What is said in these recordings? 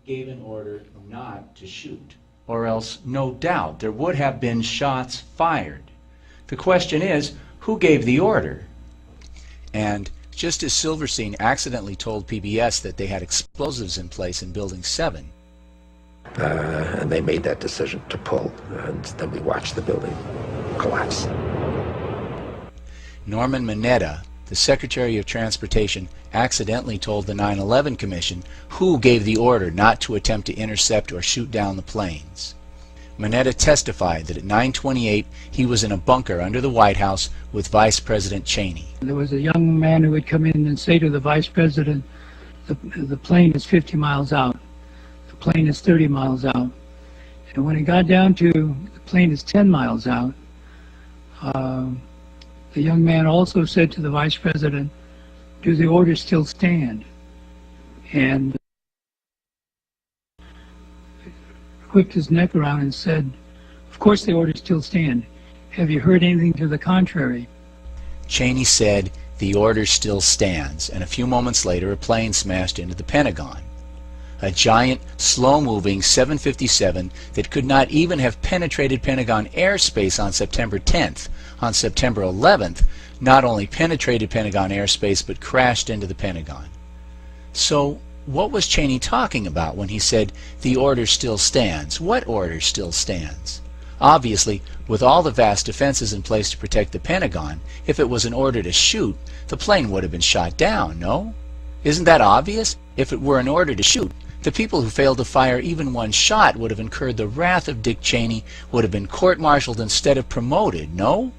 gave an order not to shoot, or else no doubt there would have been shots fired. The question is, who gave the order? And just as Silverstein accidentally told PBS that they had explosives in place in Building 7, and they made that decision to pull, and then we watched the building collapse. Norman Mineta, the Secretary of Transportation, accidentally told the 9/11 Commission who gave the order not to attempt to intercept or shoot down the planes. Mineta testified that at 9:28 he was in a bunker under the White House with Vice President Cheney. There was a young man who would come in and say to the Vice President, the plane is 50 miles out, the plane is 30 miles out. And when it got down to the plane is 10 miles out, the young man also said to the Vice President, do the orders still stand? And whipped his neck around and said, of course the orders still stand. Have you heard anything to the contrary? Cheney said, the order still stands, and a few moments later a plane smashed into the Pentagon. A giant, slow-moving 757 that could not even have penetrated Pentagon airspace on September 10th. On September 11th, not only penetrated Pentagon airspace, but crashed into the Pentagon. So, what was Cheney talking about when he said, the order still stands? What order still stands? Obviously, with all the vast defenses in place to protect the Pentagon, if it was an order to shoot, the plane would have been shot down, no? Isn't that obvious? If it were an order to shoot, the people who failed to fire even one shot would have incurred the wrath of Dick Cheney, would have been court-martialed instead of promoted, no?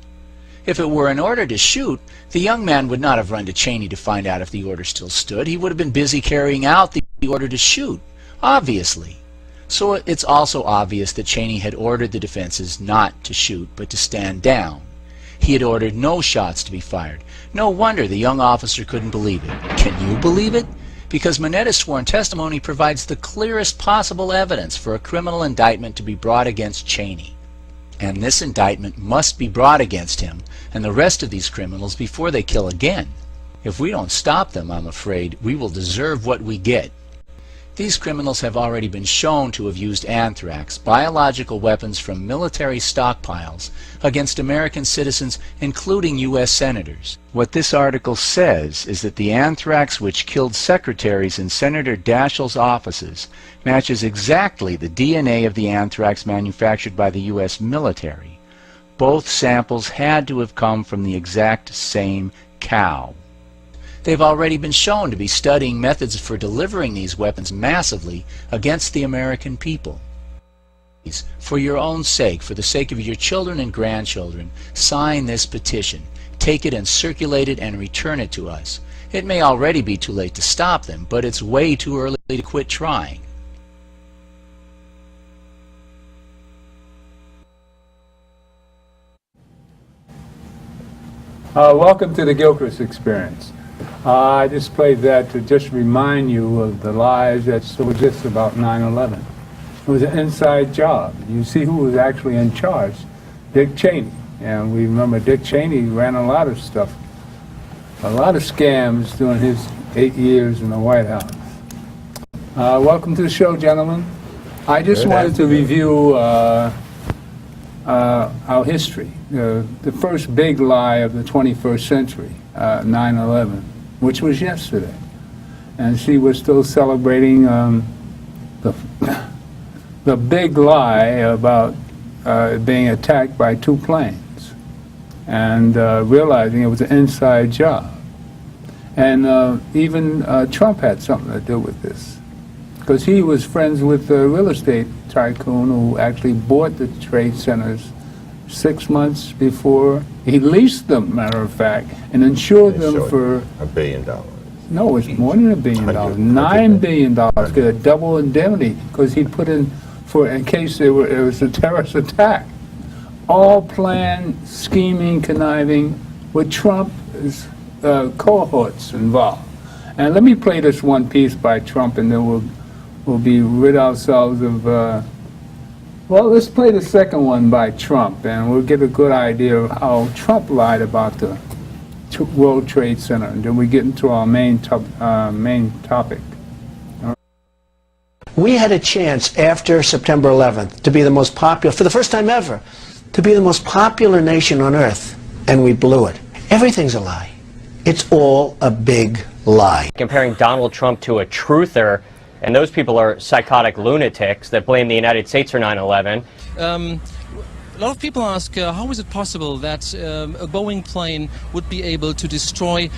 If it were an order to shoot, the young man would not have run to Cheney to find out if the order still stood. He would have been busy carrying out the order to shoot, obviously. So it's also obvious that Cheney had ordered the defenses not to shoot, but to stand down. He had ordered no shots to be fired. No wonder the young officer couldn't believe it. Can you believe it? Because Mineta's sworn testimony provides the clearest possible evidence for a criminal indictment to be brought against Cheney. And this indictment must be brought against him and the rest of these criminals before they kill again. If we don't stop them, I'm afraid, we will deserve what we get. These criminals have already been shown to have used anthrax, biological weapons from military stockpiles, against American citizens, including U.S. senators. What this article says is that the anthrax which killed secretaries in Senator Daschle's offices matches exactly the DNA of the anthrax manufactured by the U.S. military. Both samples had to have come from the exact same cow. They've already been shown to be studying methods for delivering these weapons massively against the American people. For your own sake, for the sake of your children and grandchildren, sign this petition. Take it and circulate it and return it to us. It may already be too late to stop them, but it's way too early to quit trying. Welcome to the Gilchrist experience. I just played that to just remind you of the lies that still exist about 9/11. It was an inside job. You see who was actually in charge? Dick Cheney. And we remember Dick Cheney ran a lot of stuff, a lot of scams during his 8 years in the White House. Welcome to the show, gentlemen. I just wanted to review our history. The first big lie of the 21st century, 9/11, which was yesterday. And see, we're still celebrating the big lie about being attacked by two planes and realizing it was an inside job. And even Trump had something to do with this, because he was friends with the real estate tycoon who actually bought the trade centers 6 months before. He leased them, matter of fact, and insured them for $1 billion. No, it's more than $1 billion. $9 billion. Get a double indemnity because he put in for in case it was a terrorist attack. All planned, scheming, conniving with Trump's cohorts involved. And let me play this one piece by Trump, and then we'll be rid ourselves of. Well, let's play the second one by Trump, and we'll get a good idea of how Trump lied about the World Trade Center, and then we get into our main topic. We had a chance after September 11th to be the most popular, for the first time ever, to be the most popular nation on earth, and we blew it. Everything's a lie. It's all a big lie. Comparing Donald Trump to a truther, and those people are psychotic lunatics that blame the United States for 9/11. A lot of people ask, how is it possible that a Boeing plane would be able to destroy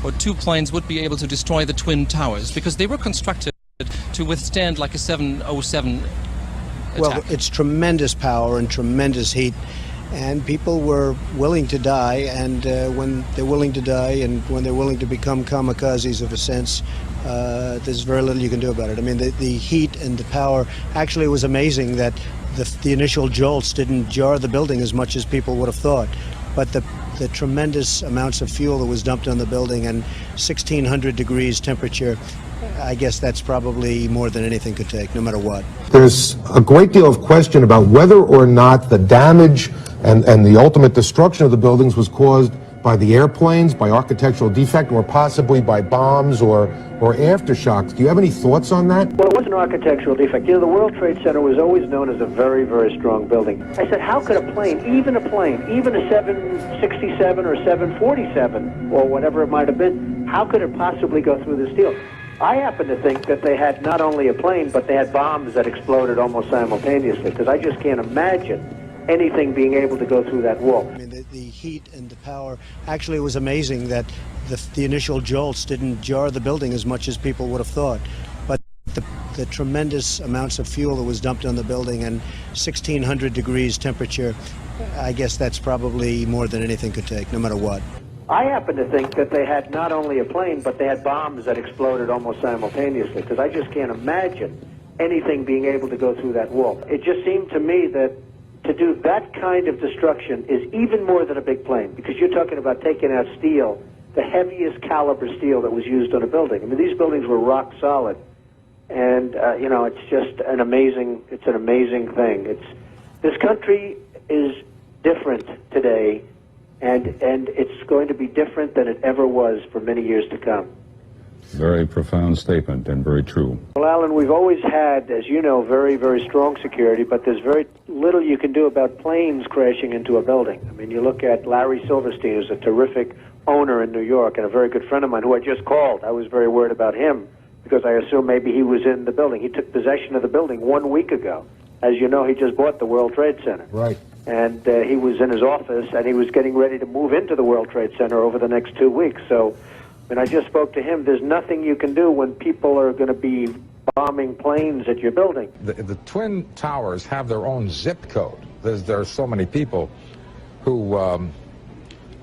or two planes would be able to destroy the Twin Towers? Because they were constructed to withstand like a 707 attack. Well, it's tremendous power and tremendous heat, and people were willing to die, and when they're willing to die and when they're willing to become kamikazes of a sense, there's very little you can do about it. I mean, the heat and the power, actually it was amazing that the initial jolts didn't jar the building as much as people would have thought, but the tremendous amounts of fuel that was dumped on the building and 1,600 degrees temperature, I guess that's probably more than anything could take, no matter what. There's a great deal of question about whether or not the damage and the ultimate destruction of the buildings was caused by the airplanes, by architectural defect, or possibly by bombs or aftershocks. Do you have any thoughts on that? Well, it was an architectural defect. You know, the World Trade Center was always known as a very, very strong building. I said, how could a plane, even a 767 or 747, or whatever it might have been, how could it possibly go through this steel? I happen to think that they had not only a plane, but they had bombs that exploded almost simultaneously, because I just can't imagine anything being able to go through that wall. I mean, the heat and the power, actually it was amazing that the initial jolts didn't jar the building as much as people would have thought, but the tremendous amounts of fuel that was dumped on the building and 1,600 degrees temperature, I guess that's probably more than anything could take, no matter what. I happen to think that they had not only a plane, but they had bombs that exploded almost simultaneously, because I just can't imagine anything being able to go through that wall. It just seemed to me that to do that kind of destruction is even more than a big plane, because you're talking about taking out steel, the heaviest caliber steel that was used on a building. I mean, these buildings were rock solid, and you know, it's just an amazing thing. This country is different today, and it's going to be different than it ever was for many years to come. Very profound statement and very true. Well, Alan, we've always had, as you know, very, very strong security, but there's very little you can do about planes crashing into a building. I mean, you look at Larry Silverstein, who's a terrific owner in New York and a very good friend of mine who I just called. I was very worried about him because I assumed maybe he was in the building. He took possession of the building 1 week ago. As you know, he just bought the World Trade Center. Right. And he was in his office, and he was getting ready to move into the World Trade Center over the next 2 weeks. So when I just spoke to him, there's nothing you can do when people are going to be bombing planes at your building. The Twin Towers have their own zip code. There are so many people who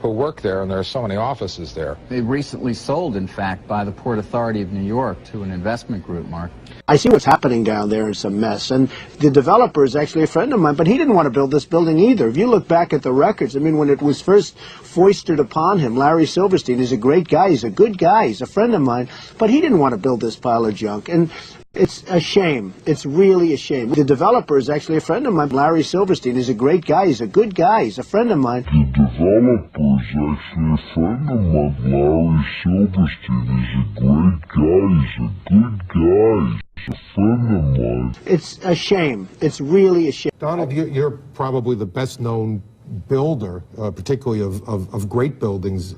work there, and there are so many offices there. They recently sold, in fact, by the Port Authority of New York to an investment group, Mark. I see what's happening down there. It's a mess. And the developer is actually a friend of mine, but he didn't want to build this building either. If you look back at the records, I mean, when it was first foisted upon him, Larry Silverstein is a great guy. He's a good guy. He's a friend of mine, but he didn't want to build this pile of junk. And it's a shame. It's really a shame. The developer is actually a friend of mine. Larry Silverstein is a great guy. He's a good guy. He's a friend of mine. The developer is actually a friend of mine. Larry Silverstein is a great guy. He's a good guy. He's a friend of mine. It's a shame. It's really a shame. Donald, you're probably the best known builder, particularly of great buildings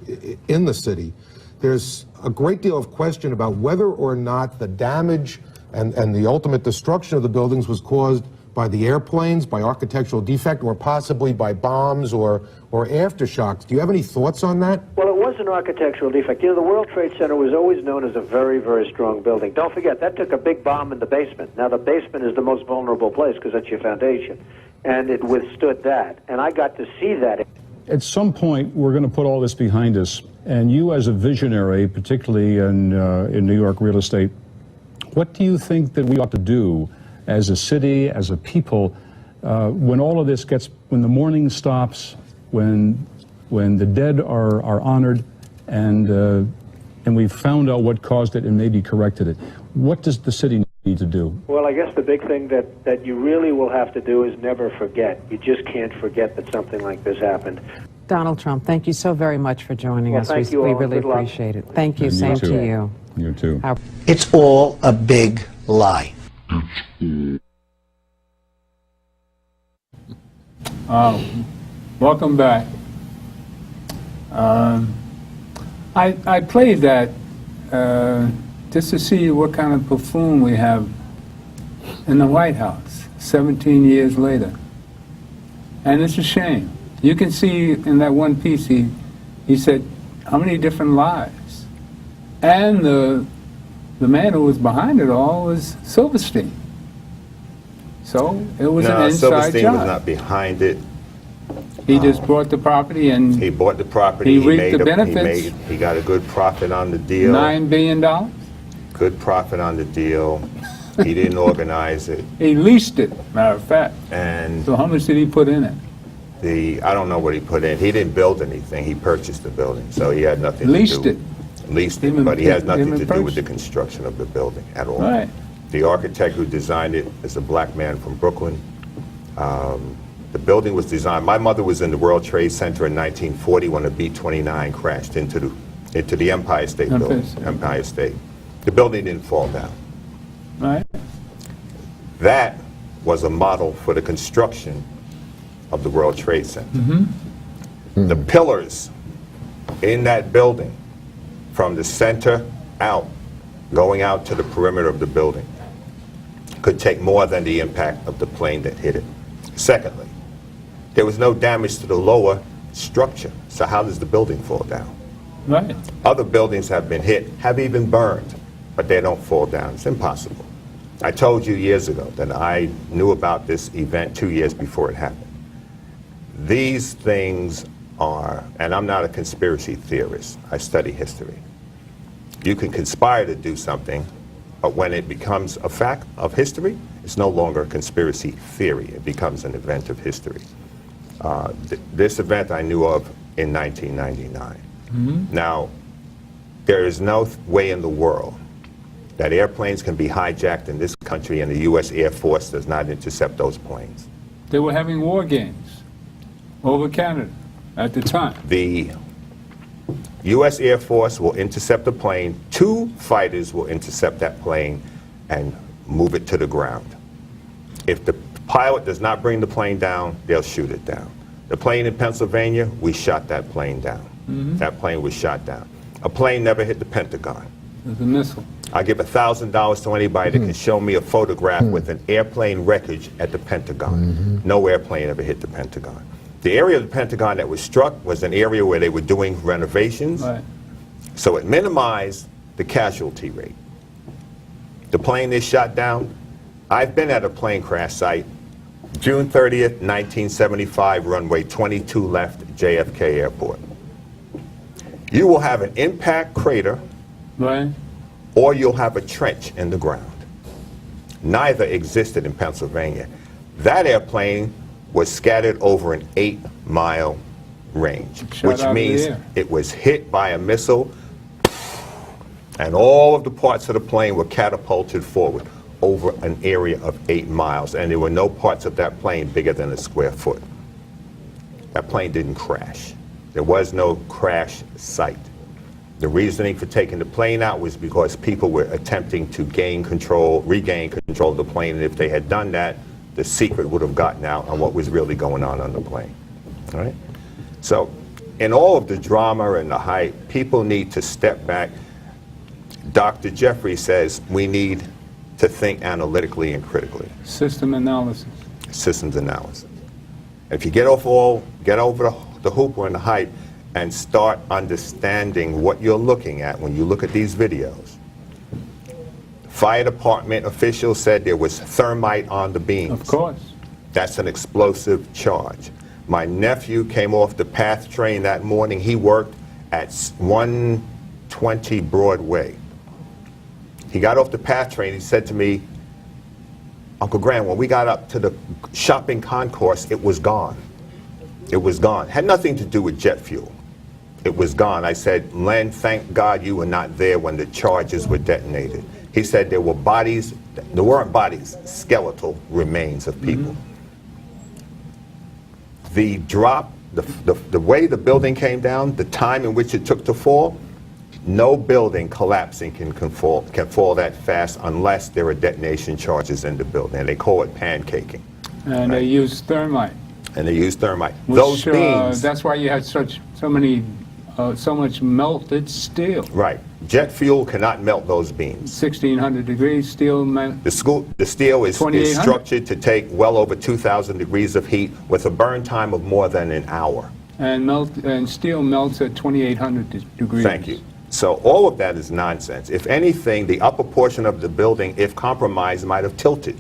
in the city. There's a great deal of question about whether or not the damage and the ultimate destruction of the buildings was caused by the airplanes, by architectural defect, or possibly by bombs or aftershocks. Do you have any thoughts on that? Well, it was an architectural defect. You know, the World Trade Center was always known as a very, very strong building. Don't forget, that took a big bomb in the basement. Now, the basement is the most vulnerable place because that's your foundation, and it withstood that. And I got to see that. At some point, we're going to put all this behind us, and you as a visionary, particularly in New York real estate, what do you think that we ought to do as a city, as a people, when all of this when the mourning stops, when the dead are honored, and we've found out what caused it and maybe corrected it? What does the city need to do? Well, I guess the big thing that you really will have to do is never forget. You just can't forget that something like this happened. Donald Trump, thank you so very much for joining us. Thank you we all. really Good luck. appreciate it. Thank you. Same to you. You too. It's all a big lie. Welcome back. I played that just to see what kind of buffoon we have in the White House 17 years later. And it's a shame. You can see in that one piece, he said, how many different lives? And the man who was behind it all was Silverstein. So it was an inside Silverstein job. was not behind it. He just bought the property and he bought the property. He reaped the benefits. He got a good profit on the deal. $9 billion. Good profit on the deal. He didn't organize it. He leased it, matter of fact. And so how much did he put in it? I don't know what he put in. He didn't build anything. He purchased the building, so he had nothing Leased to do. it. Leased it, but he has nothing to do with the construction of the building at all. Right. The architect who designed it is a black man from Brooklyn. The building was designed. My mother was in the World Trade Center in 1940 when the B-29 crashed into the Empire State Building. Empire State. The building didn't fall down. Right. That was a model for the construction of the World Trade Center. The pillars in that building, from the center out, going out to the perimeter of the building, could take more than the impact of the plane that hit it. Secondly, there was no damage to the lower structure, so how does the building fall down? Right. Other buildings have been hit, have even burned, but they don't fall down. It's impossible. I told you years ago that I knew about this event 2 years before it happened. These things are, and I'm not a conspiracy theorist, I study history. You can conspire to do something, but when it becomes a fact of history, it's no longer a conspiracy theory. It becomes an event of history. This event I knew of in 1999. Now, there is no way in the world that airplanes can be hijacked in this country and the U.S. Air Force does not intercept those planes. They were having war games over Canada at the time. The U.S. Air Force will intercept a plane. 2 fighters will intercept that plane and move it to the ground. If the pilot does not bring the plane down, they'll shoot it down. The plane in Pennsylvania, we shot that plane down. That plane was shot down. A plane never hit the Pentagon. It was a missile. I give $1,000 to anybody that can show me a photograph with an airplane wreckage at the Pentagon. No airplane ever hit the Pentagon. The area of the Pentagon that was struck was an area where they were doing renovations. Right. So it minimized the casualty rate. The plane is shot down. I've been at a plane crash site, June 30th, 1975, runway 22 left, JFK Airport. You will have an impact crater, right, or you'll have a trench in the ground. Neither existed in Pennsylvania. That airplane was scattered over an 8-mile range, which means it was hit by a missile, and all of the parts of the plane were catapulted forward over an area of 8 miles, and there were no parts of that plane bigger than a square foot. That plane didn't crash. There was no crash site. The reasoning for taking the plane out was because people were attempting to regain control of the plane, and if they had done that, the secret would have gotten out on what was really going on the plane. All right? So, in all of the drama and the hype, people need to step back. Dr. Jeffrey says we need to think analytically and critically. System analysis. Systems analysis. If you get over the hoopla and the hype and start understanding what you're looking at when you look at these videos. Fire department officials said there was thermite on the beams. Of course. That's an explosive charge. My nephew came off the PATH train that morning. He worked at 120 Broadway. He got off the PATH train. He said to me, Uncle Graham, when we got up to the shopping concourse, it was gone. It was gone. Had nothing to do with jet fuel. It was gone. I said, Len, thank God you were not there when the charges were detonated. He said there were bodies, there weren't bodies, skeletal remains of people. The drop, the way the building came down, the time in which it took to fall, No building collapsing can fall that fast unless there are detonation charges in the building, and they call it pancaking. And they use thermite. And they use thermite. Which, those beams. That's why you had so much melted steel. Right. Jet fuel cannot melt those beams. 1,600 degrees steel melt. The steel is structured to take well over 2,000 degrees of heat with a burn time of more than an hour. And steel melts at 2,800 degrees. Thank you. So all of that is nonsense. If anything, the upper portion of the building, if compromised, might have tilted.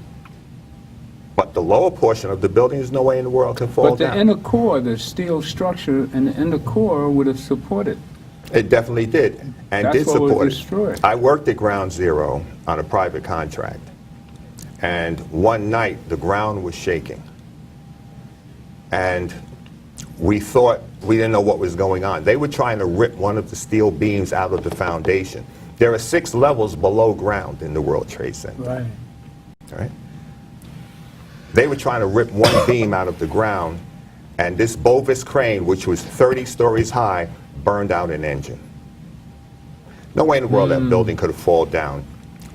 But the lower portion of the building, there's no way in the world can fall down. But the inner core, the steel structure and the inner core would have supported. It definitely did, and did support it. I worked at Ground Zero on a private contract, and one night the ground was shaking. And we thought, we didn't know what was going on. They were trying to rip one of the steel beams out of the foundation. There are 6 levels below ground in the World Trade Center. Right. All right. They were trying to rip one beam out of the ground, and this Bovis crane, which was 30 stories high, burned out an engine. No way in the world that building could have fallen down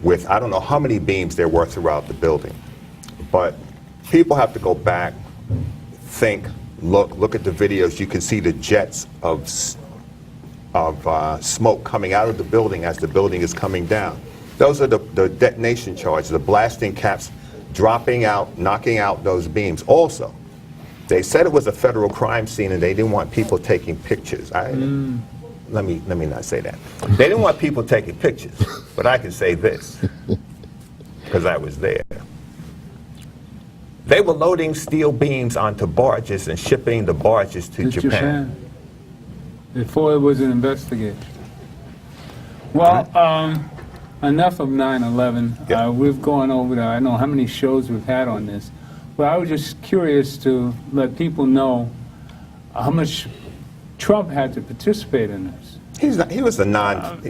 with, I don't know how many beams there were throughout the building. But people have to go back, think, look at the videos. You can see the jets of smoke coming out of the building as the building is coming down. Those are the detonation charges, the blasting caps dropping out, knocking out those beams. Also, they said it was a federal crime scene and they didn't want people taking pictures. Let me not say that. They didn't want people taking pictures, but I can say this, because I was there. They were loading steel beams onto barges and shipping the barges to Japan. Before it was an investigation. Well, enough of 9/11. Yeah. We've gone over I don't know how many shows we've had on this, but I was just curious to let people know how much Trump had to participate in this. He was a non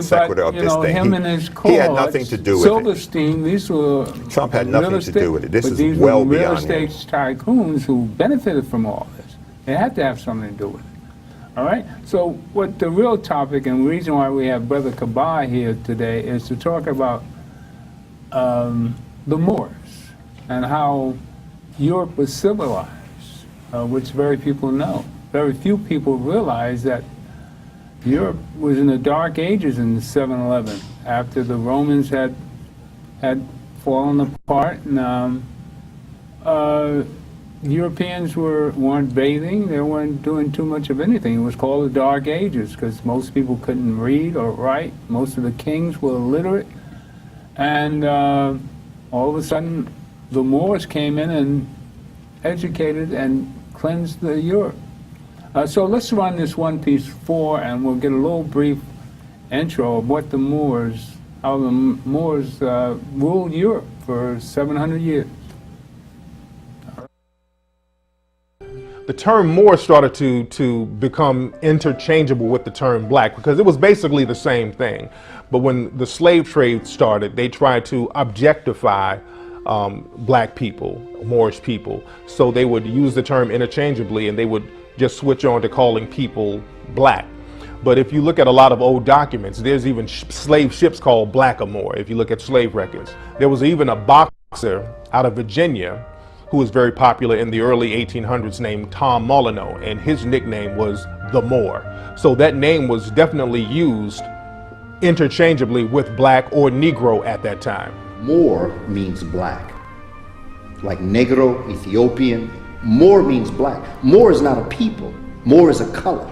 sequitur of this thing. Him and his he had nothing to do with Silverstein, these were Trump had nothing to do with it. This is these well were beyond real estate tycoons who benefited from all this. They had to have something to do with it. All right? So what the real topic and reason why we have Brother Kaba here today is to talk about the Moors and how Europe was civilized, which very people know. Very few people realize that Europe was in the dark ages in 7/11, after the Romans had fallen apart, and Europeans weren't bathing. They weren't doing too much of anything. It was called the Dark Ages because most people couldn't read or write. Most of the kings were illiterate, and all of a sudden, the Moors came in and educated and cleansed the Europe. So let's run this one piece 4, and we'll get a little brief intro of what the Moors, how the Moors ruled Europe for 700 years. The term Moor started to become interchangeable with the term black because it was basically the same thing. But when the slave trade started, they tried to objectify black people, Moorish people. So they would use the term interchangeably, and they would just switch on to calling people black. But if you look at a lot of old documents, there's even slave ships called Blackamoor. If you look at slave records, there was even a boxer out of Virginia who was very popular in the early 1800s named Tom Molyneux, and his nickname was the Moor. So that name was definitely used interchangeably with black or Negro at that time. Moor means black, like Negro, Ethiopian. Moor means black. Moor is not a people. Moor is a color.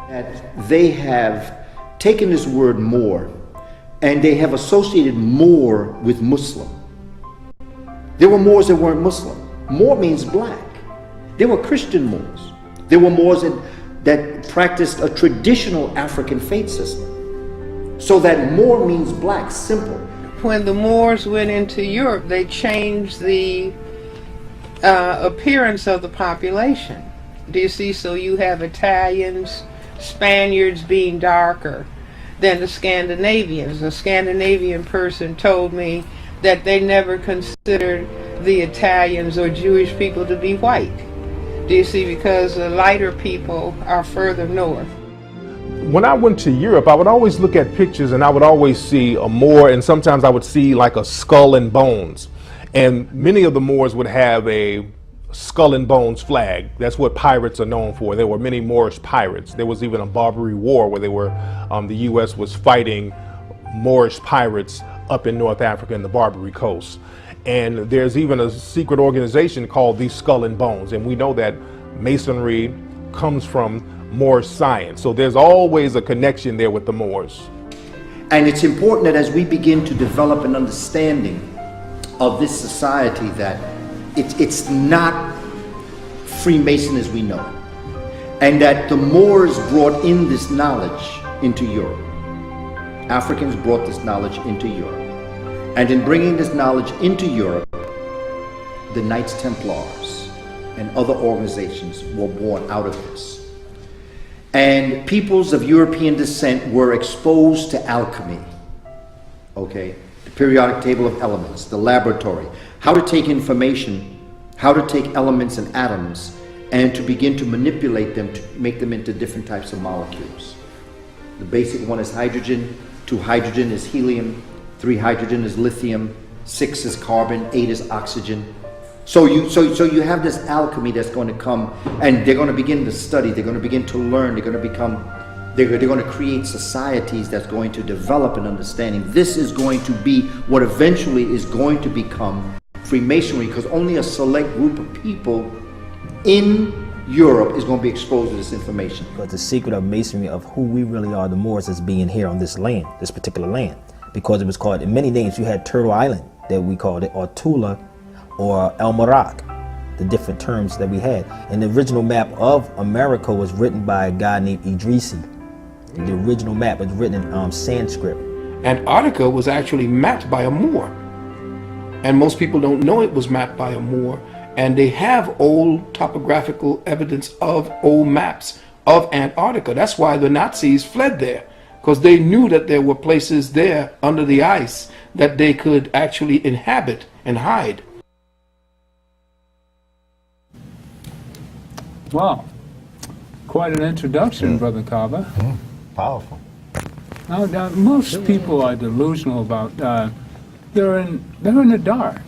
And they have taken this word Moor and they have associated Moor with Muslim. There were Moors that weren't Muslim. Moor means black. There were Christian Moors. There were Moors that practiced a traditional African faith system. So that Moor means black, simple. When the Moors went into Europe, they changed the appearance of the population. Do you see? So you have Italians, Spaniards being darker than the Scandinavians. A Scandinavian person told me that they never considered the Italians or Jewish people to be white. Do you see? Because the lighter people are further north. when I went to Europe, I would always look at pictures and I would always see a Moor, and sometimes I would see like a skull and bones. And many of the Moors would have a skull and bones flag. That's what pirates are known for. There were many Moorish pirates. There was even a Barbary War where they were, the U.S. was fighting Moorish pirates up in North Africa and the Barbary Coast. And there's even a secret organization called the Skull and Bones. And we know that Masonry comes from Moorish science. So there's always a connection there with the Moors. And it's important that as we begin to develop an understanding of this society, that it's not Freemason as we know, and that the Moors brought in this knowledge into Europe. Africans brought this knowledge into Europe. And in bringing this knowledge into Europe, the Knights Templars and other organizations were born out of this. And peoples of European descent were exposed to alchemy, okay? The periodic table of elements, the laboratory, how to take information, how to take elements and atoms, and to begin to manipulate them to make them into different types of molecules. The basic one is hydrogen, 2 hydrogen is helium, 3 hydrogen is lithium, 6 is carbon, 8 is oxygen. So you have this alchemy that's going to come, and they're going to begin to study, they're going to begin to learn, they're going to create societies that's going to develop an understanding. This is going to be what eventually is going to become Freemasonry, because only a select group of people in Europe is going to be exposed to this information. But the secret of Masonry, of who we really are, the Moors, is being here on this land, this particular land, because it was called, in many names, you had Turtle Island, that we called it, or Tula, or El Marak, the different terms that we had. And the original map of America was written by a guy named Idrisi. The original map was written in Sanskrit. Antarctica was actually mapped by a Moor. And most people don't know it was mapped by a Moor. And they have old topographical evidence of old maps of Antarctica. That's why the Nazis fled there, because they knew that there were places there under the ice that they could actually inhabit and hide. Wow, quite an introduction, Brother Kaba. Powerful. Now, most people are delusional about, they're in the dark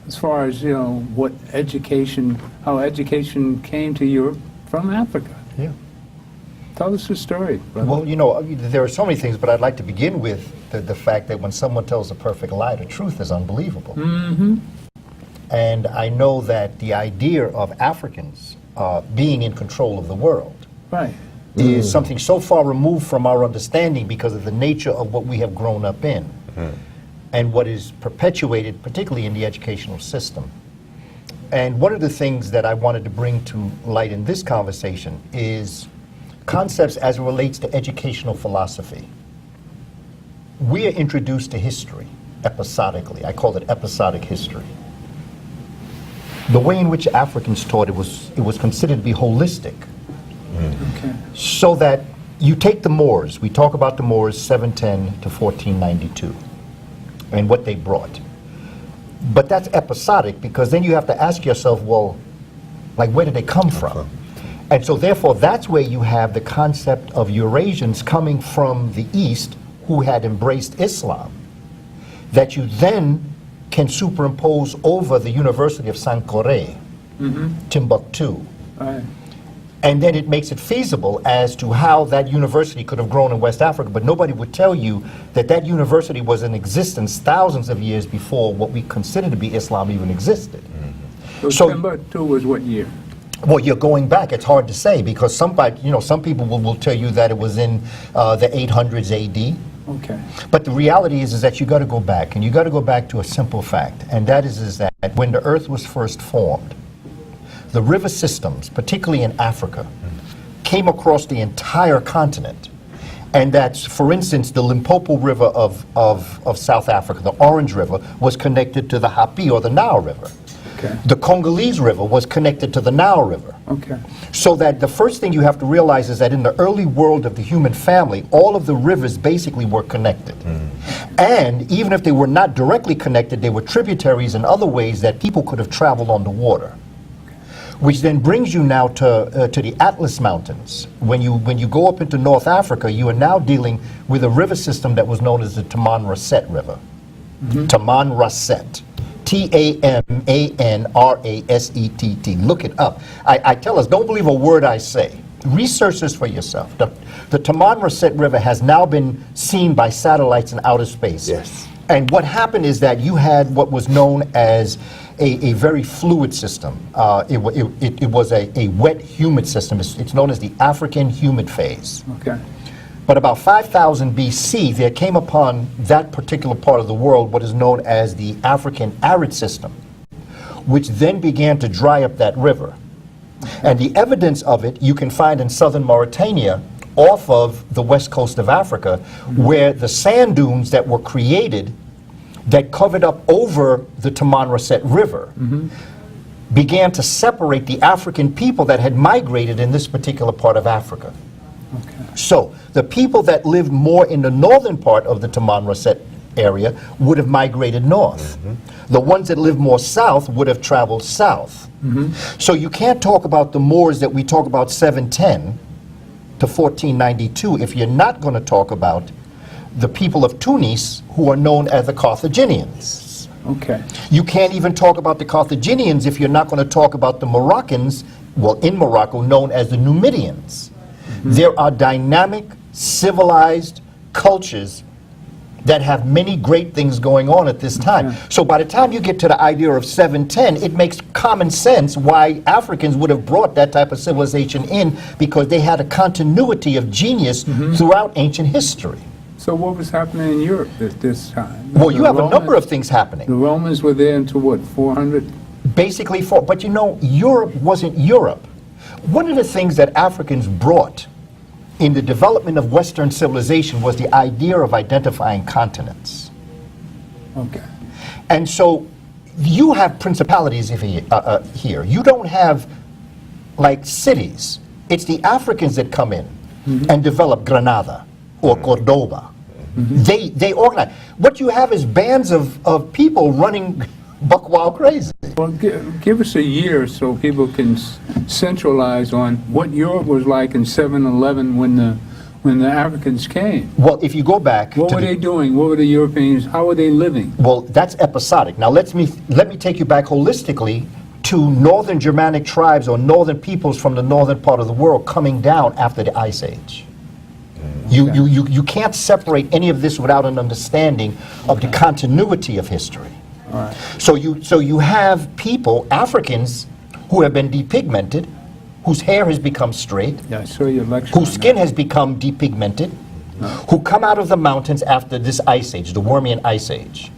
as far as, what education, how education came to Europe from Africa. Yeah. Tell us the story, brother. Well, there are so many things, but I'd like to begin with the fact that when someone tells a perfect lie, the truth is unbelievable. Mm-hmm. And I know that the idea of Africans being in control of the world is something so far removed from our understanding because of the nature of what we have grown up in and what is perpetuated, particularly in the educational system. And one of the things that I wanted to bring to light in this conversation is concepts as it relates to educational philosophy. We are introduced to history episodically. I call it episodic history. The way in which Africans taught it was considered to be holistic. Okay. So that you take the Moors, we talk about the Moors 710 to 1492 and what they brought. But that's episodic, because then you have to ask yourself, well, like, where did they come from? And so therefore that's where you have the concept of Eurasians coming from the East who had embraced Islam, that you then can superimpose over the University of Sankore, Timbuktu. Right. And then it makes it feasible as to how that university could have grown in West Africa, but nobody would tell you that that university was in existence thousands of years before what we consider to be Islam even existed. So Timbuktu was what year? Well, you're going back. It's hard to say, because somebody, some people will tell you that it was in the 800s AD. Okay. But the reality is that you got to go back, and you got to go back to a simple fact, and that is that when the earth was first formed, the river systems, particularly in Africa, came across the entire continent. And that's, for instance, the Limpopo River of South Africa, the Orange River, was connected to the Hapi, or the Nile River. Okay. The Congolese River was connected to the Nile River. Okay. So that the first thing you have to realize is that in the early world of the human family, all of the rivers basically were connected. And even if they were not directly connected, they were tributaries in other ways that people could have traveled on the water. which then brings you now to the Atlas Mountains. When you go up into North Africa, you are now dealing with a river system that was known as the Tamanrasset River. Tamanrasset. Tamanrasett. Look it up. I tell us, don't believe a word I say. Research this for yourself. The Tamanrasset River has now been seen by satellites in outer space. Yes. And what happened is that you had what was known as a very fluid system. It was a wet, humid system. It's known as the African humid phase. Okay. But about 5000 BC, there came upon that particular part of the world what is known as the African arid system, which then began to dry up that river. And the evidence of it you can find in southern Mauritania off of the west coast of Africa, where the sand dunes that were created that covered up over the Tamanrasset River began to separate the African people that had migrated in this particular part of Africa. So the people that lived more in the northern part of the Tamanrasset area would have migrated north. The ones that lived more south would have traveled south. So you can't talk about the Moors that we talk about 710 to 1492 if you're not going to talk about the people of Tunis who are known as the Carthaginians. Okay. You can't even talk about the Carthaginians if you're not going to talk about the Moroccans, well, in Morocco, known as the Numidians. There are dynamic, civilized cultures that have many great things going on at this time. So by the time you get to the idea of 710, it makes common sense why Africans would have brought that type of civilization in, because they had a continuity of genius throughout ancient history. So what was happening in Europe at this time? Well, you have a number of things happening. The Romans were there until what, 400? Basically, but you know, Europe wasn't Europe. One of the things that Africans brought in the development of Western civilization was the idea of identifying continents. Okay. And so you have principalities here. You don't have like cities. It's the Africans that come in and develop Granada or Cordoba. They organize. What you have is bands of people running buck wild crazy. Well, give us a year so people can centralize on what Europe was like in 711 when the Africans came. Well, if you go back, what were they doing? What were the Europeans? How were they living? Well, that's episodic. Now let me take you back holistically to northern Germanic tribes or northern peoples from the northern part of the world coming down after the Ice Age. You can't separate any of this without an understanding of the continuity of history. Right. So you have people, Africans, who have been depigmented, whose hair has become straight, yeah, I saw your lecture whose skin has become depigmented, who come out of the mountains after this ice age, the Wormian Ice Age,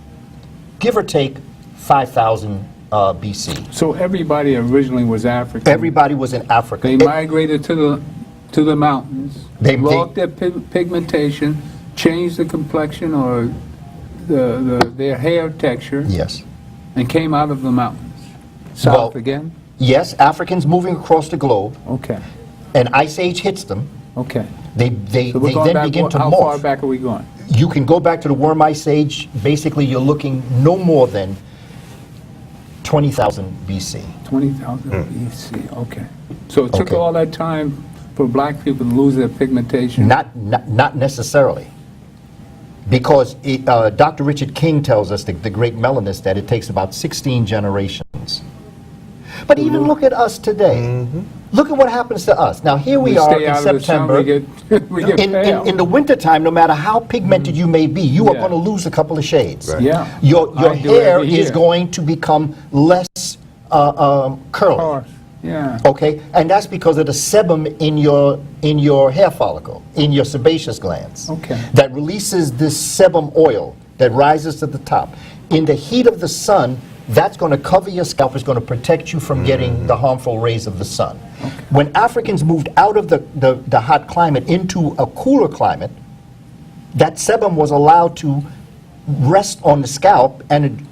give or take 5,000 BC. So everybody originally was African. Everybody was in Africa. They migrated to the mountains. They lost their pigmentation, changed the complexion or their hair texture. Yes. And came out of the mountains. South again? Yes, Africans moving across the globe. Okay. An ice age hits them. Okay. They so then begin to morph. How far back are we going? You can go back to the Worm Ice Age. Basically, you're looking no more than 20,000 BC. 20,000 BC, okay. So it took all that time for black people to lose their pigmentation? Not necessarily. Because Dr. Richard King tells us, the great melanist, that it takes about 16 generations. But even look at us today. Look at what happens to us. Now here we are in September. We get in the wintertime, no matter how pigmented you may be, you are going to lose a couple of shades. Right. Yeah. Your hair is going to become less curly. Yeah. Okay, and that's because of the sebum in your hair follicle, in your sebaceous glands. Okay. That releases this sebum oil that rises to the top. In the heat of the sun, that's going to cover your scalp. It's going to protect you from getting the harmful rays of the sun. Okay. When Africans moved out of the hot climate into a cooler climate, that sebum was allowed to rest on the scalp and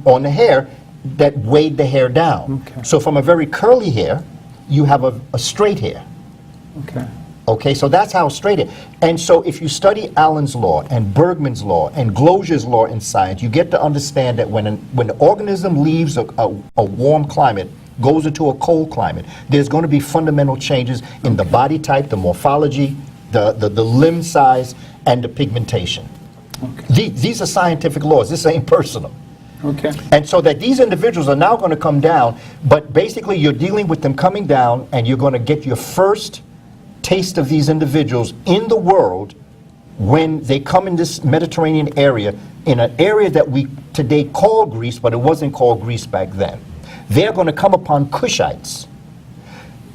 on the hair that weighed the hair down. Okay. So from a very curly hair, you have a straight hair. Okay. Okay, so that's how straight it. And so if you study Allen's law and Bergman's law and Glosier's law in science, you get to understand that when an organism leaves a warm climate goes into a cold climate, there's going to be fundamental changes in the body type, the morphology, the limb size, and the pigmentation. These are scientific laws. This ain't personal. Okay. And so that these individuals are now going to come down, but basically you're dealing with them coming down, and you're going to get your first taste of these individuals in the world when they come in this Mediterranean area, in an area that we today call Greece, but it wasn't called Greece back then. They're going to come upon Cushites.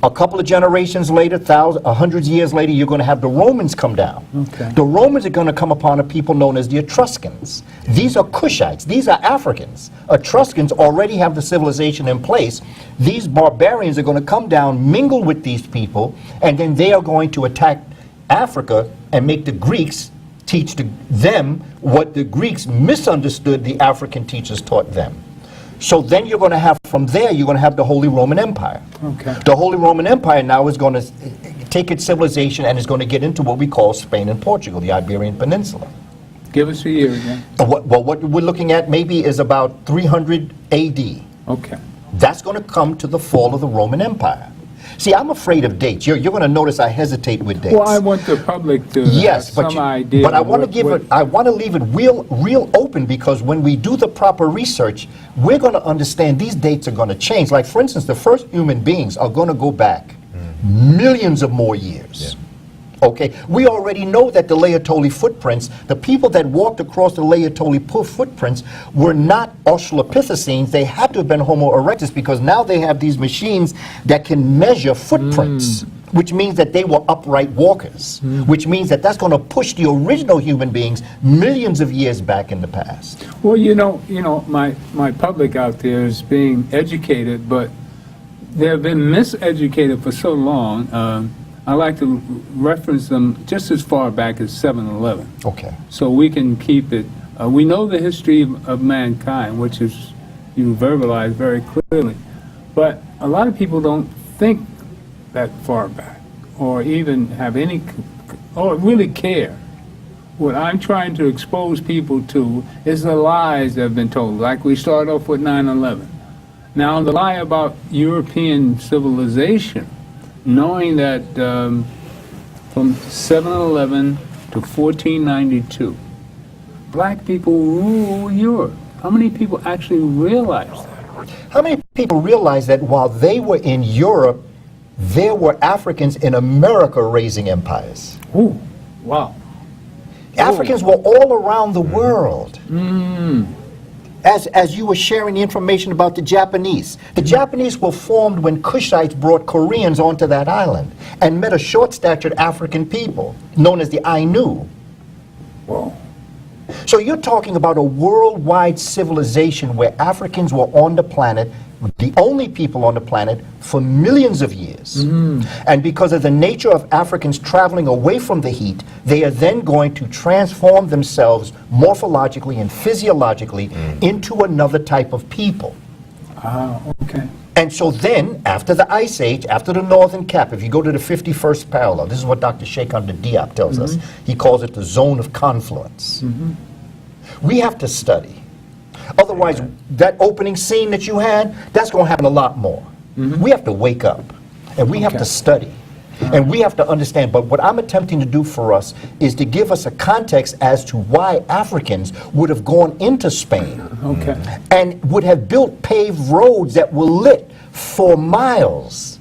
A couple of generations later, hundreds of years later, you're going to have the Romans come down. Okay. The Romans are going to come upon a people known as the Etruscans. These are Cushites. These are Africans. Etruscans already have the civilization in place. These barbarians are going to come down, mingle with these people, and then they are going to attack Africa and make the Greeks teach them what the Greeks misunderstood the African teachers taught them. So then you're going to have, from there, you're going to have the Holy Roman Empire. Okay. The Holy Roman Empire now is going to take its civilization and is going to get into what we call Spain and Portugal, the Iberian Peninsula. Give us a year again. Well, what we're looking at maybe is about 300 AD. Okay. That's going to come to the fall of the Roman Empire. See, I'm afraid of dates. You're going to notice I hesitate with dates. Well, I want the public to yes, have but some idea. But I want to give it. I want to leave it real open, because when we do the proper research, we're going to understand these dates are going to change. Like, for instance, the first human beings are going to go back millions of more years. Yeah. Okay, we already know that the Laetoli footprints, the people that walked across the Laetoli footprints were not Australopithecines. They had to have been Homo erectus, because now they have these machines that can measure footprints, which means that they were upright walkers, which means that that's going to push the original human beings millions of years back in the past. Well, you know, my public out there is being educated, but they have been miseducated for so long. I like to reference them just as far back as 7/11. Okay. So we can keep it. We know the history of mankind, which is you verbalize very clearly, but a lot of people don't think that far back, or even have any, or really care. What I'm trying to expose people to is the lies that have been told. Like we start off with 9/11. Now the lie about European civilization, knowing that from 7/11 to 1492, black people rule Europe. How many people actually realize that? How many people realize that while they were in Europe, there were Africans in America raising empires? Ooh, wow. Africans were all around the world. As you were sharing the information about the Japanese were formed when Cushites brought Koreans onto that island and met a short-statured African people known as the Ainu. Whoa. So you're talking about a worldwide civilization where Africans were on the planet, the only people on the planet, for millions of years. And because of the nature of Africans traveling away from the heat, they are then going to transform themselves morphologically and physiologically into another type of people. Okay. And so then, after the Ice Age, after the Northern Cap, if you go to the 51st parallel, this is what Dr. Sheikh Anta Diop tells us. He calls it the zone of confluence. We have to study. Otherwise, that opening scene that you had, that's going to happen a lot more. We have to wake up, and we have to study, and we have to understand. But what I'm attempting to do for us is to give us a context as to why Africans would have gone into Spain and would have built paved roads that were lit for miles.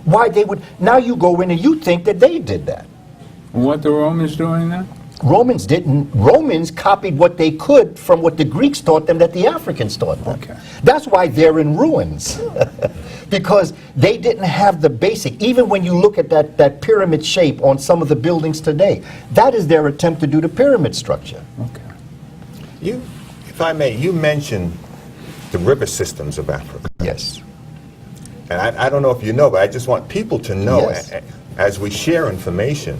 Why they would, now you go in and you think that they did that. What the Romans doing that? Romans didn't. Romans copied what they could from what the Greeks taught them that the Africans taught them. That's why they're in ruins. Because they didn't have the basic, even when you look at that pyramid shape on some of the buildings today, that is their attempt to do the pyramid structure. If I may, you mentioned the river systems of Africa. Yes. And I don't know if you know, but I just want people to know, as we share information,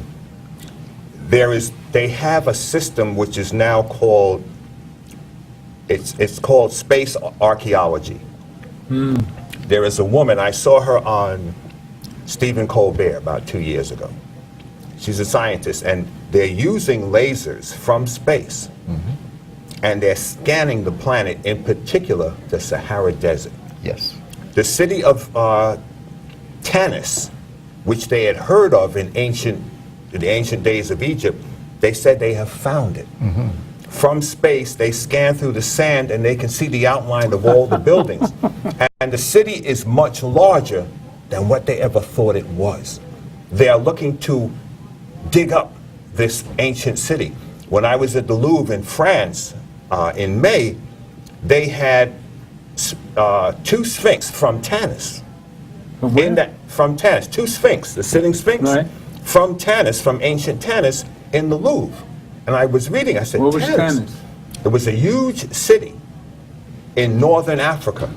they have a system which is now called, it's called space archaeology. There is a woman, I saw her on Stephen Colbert about 2 years ago. She's a scientist, and they're using lasers from space, and they're scanning the planet, in particular the Sahara Desert. Yes. The city of Tanis, which they had heard of in the ancient days of Egypt, they said they have found it. From space, they scan through the sand and they can see the outline of all the buildings. And the city is much larger than what they ever thought it was. They are looking to dig up this ancient city. When I was at the Louvre in France in May, they had 2 sphinx from Tanis. From Tanis, 2 sphinx, the sitting sphinx, from Tanis, from ancient Tanis in the Louvre. And I was reading, I said, what was Tanis? It was a huge city in northern Africa,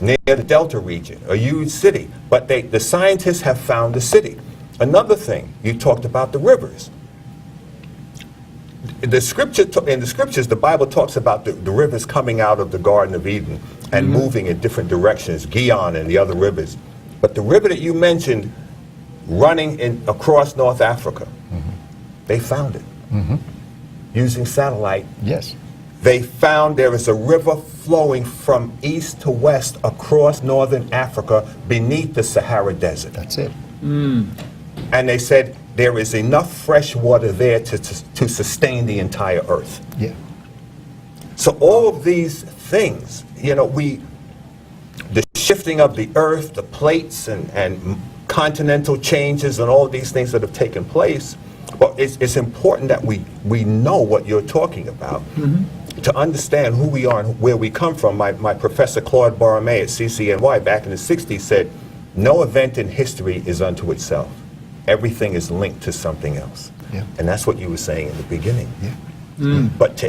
near the Delta region, a huge city. But the scientists have found the city. Another thing, you talked about the rivers. In the scriptures, the Bible talks about the rivers coming out of the Garden of Eden and moving in different directions, Gihon and the other rivers. But the river that you mentioned running across North Africa, they found it using satellite. Yes. They found there is a river flowing from east to west across northern Africa beneath the Sahara Desert. That's it. And they said there is enough fresh water there to sustain the entire earth. Yeah. So all of these things, you know, the shifting of the earth, the plates and continental changes and all these things that have taken place, well, it's important that we know what you're talking about to understand who we are and where we come from. My professor Claude Borromée at CCNY back in the 60s said, no event in history is unto itself. Everything is linked to something else. Yeah. And that's what you were saying in the beginning. Yeah. But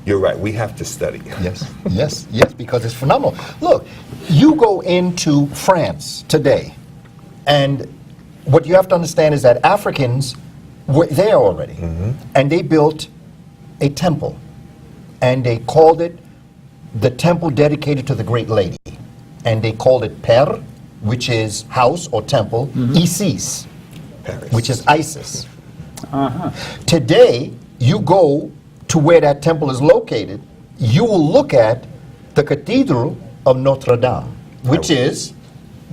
you're right, we have to study. Yes, yes, yes, because it's phenomenal. Look, you go into France today, and what you have to understand is that Africans were there already, and they built a temple, and they called it the temple dedicated to the Great Lady, and they called it Per, which is house or temple, Isis, which is Isis. Today, you go to where that temple is located, you will look at the Cathedral of Notre Dame, which is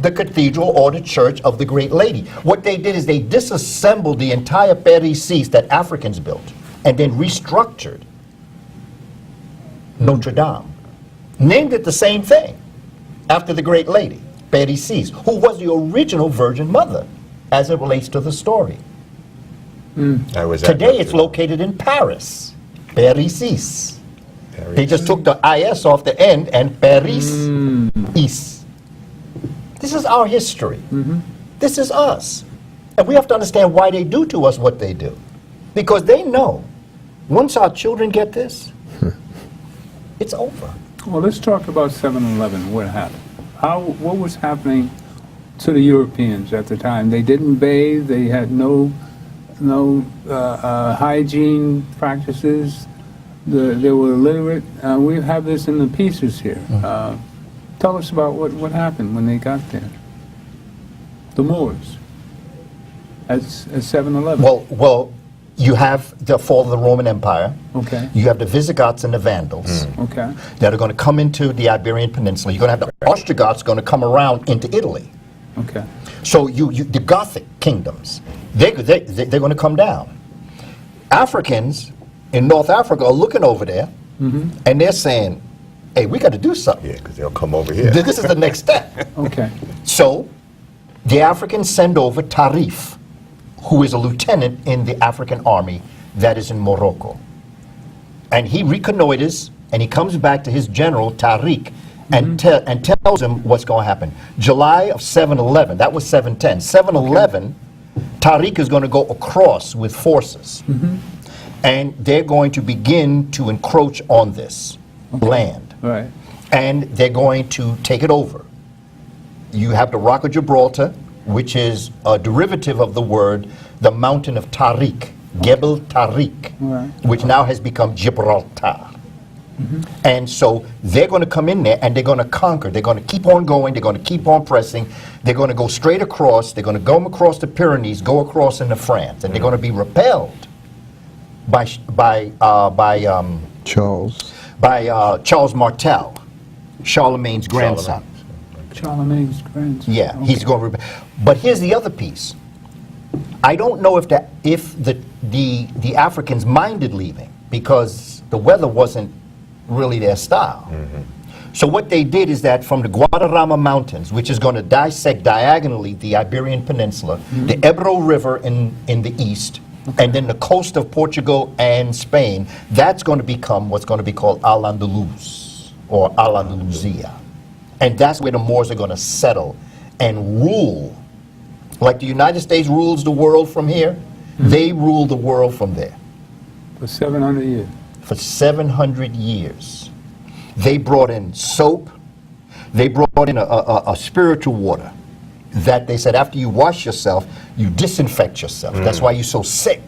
the cathedral or the church of the Great Lady. What they did is they disassembled the entire Père Isis that Africans built and then restructured Notre Dame. Named it the same thing after the Great Lady, Père Isis, who was the original Virgin Mother as it relates to the story. Today it's located in Paris, Père Isis. They just took the IS off the end and Paris is. This is our history. This is us. And we have to understand why they do to us what they do. Because they know, once our children get this, it's over. Well, let's talk about 7/11, what happened. What was happening to the Europeans at the time? They didn't bathe, they had no hygiene practices, they were illiterate. We have this in the pieces here. Tell us about what happened when they got there. The Moors at 7/11. Well, you have the fall of the Roman Empire. Okay. You have the Visigoths and the Vandals. Okay. That are going to come into the Iberian Peninsula. You're going to have the Ostrogoths going to come around into Italy. Okay. So the Gothic kingdoms, they're going to come down. Africans in North Africa are looking over there, and they're saying, hey, we got to do something. Yeah, because they'll come over here. This is the next step. Okay. So the Africans send over Tarif, who is a lieutenant in the African army that is in Morocco. And he reconnoiters, and he comes back to his general, Tariq, and tells him what's going to happen. July of 7/11, that was 7/10. 7/11, Tariq is going to go across with forces. And they're going to begin to encroach on this land. Right. And they're going to take it over. You have the Rock of Gibraltar, which is a derivative of the word, the mountain of Tariq, Gebel Tariq, which now has become Gibraltar. And so they're going to come in there and they're going to conquer. They're going to keep on going. They're going to keep on pressing. They're going to go straight across. They're going to go across the Pyrenees, go across into France, and they're going to be repelled by Charles Martel, Charlemagne's grandson. Charlemagne's grandson. Yeah, Okay. he's going to. But here's the other piece. I don't know if the Africans minded leaving because the weather wasn't really their style. So what they did is that from the Guadarrama Mountains, which is going to dissect diagonally the Iberian Peninsula, the Ebro River in the east, and then the coast of Portugal and Spain, that's going to become what's going to be called Al-Andalus, or Al-Andalusia. And that's where the Moors are going to settle and rule. Like the United States rules the world from here, they rule the world from there. For 700 years. For 700 years. They brought in soap. They brought in a spiritual water that they said after you wash yourself, you disinfect yourself. That's why you're so sick.